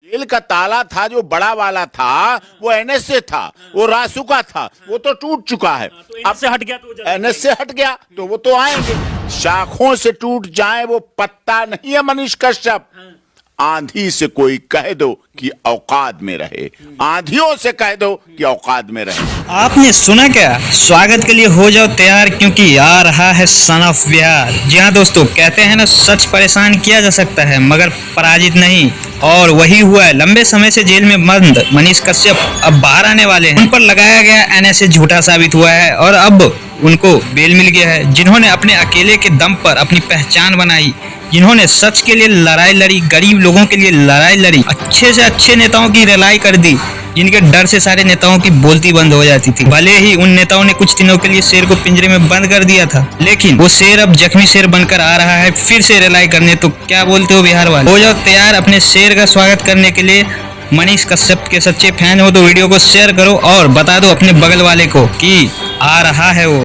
Jail का ताला था जो बड़ा वाला था वो एनएस से था, वो रासुका था, वो तो टूट चुका है। अब से हट गया तो एनएस से हट गया तो वो तो आएंगे। शाखों से टूट जाए वो पत्ता नहीं है मनीष कश्यप। आंधी से कोई कह दो कि औकात में रहे, आंधियों से कह दो कि औकात में रहे। आपने सुना क्या? स्वागत के लिए हो जाओ तैयार, क्योंकि आ रहा है सन ऑफ बिहार। जी हाँ दोस्तों, कहते हैं ना, सच परेशान किया जा सकता है मगर पराजित नहीं। और वही हुआ है। लंबे समय से जेल में बंद मनीष कश्यप अब बाहर आने वाले हैं। उन पर लगाया गया एनएसए झूठा साबित हुआ है और अब उनको बेल मिल गया है। जिन्होंने अपने अकेले के दम पर अपनी पहचान बनाई, जिन्होंने सच के लिए लड़ाई लड़ी, गरीब लोगों के लिए लड़ाई लड़ी, अच्छे से अच्छे नेताओं की रिहाई कर दी, जिनके डर से सारे नेताओं की बोलती बंद हो जाती थी। भले ही उन नेताओं ने कुछ दिनों के लिए शेर को पिंजरे में बंद कर दिया था, लेकिन वो शेर अब जख्मी शेर बनकर आ रहा है फिर से रिहाई करने। तो क्या बोलते हो बिहार वाले? हो जाओ तैयार अपने शेर का स्वागत करने के लिए। मनीष कश्यप के सच्चे फैन हो तो वीडियो को शेयर करो और बता दो अपने बगल वाले को कि आ रहा है वो।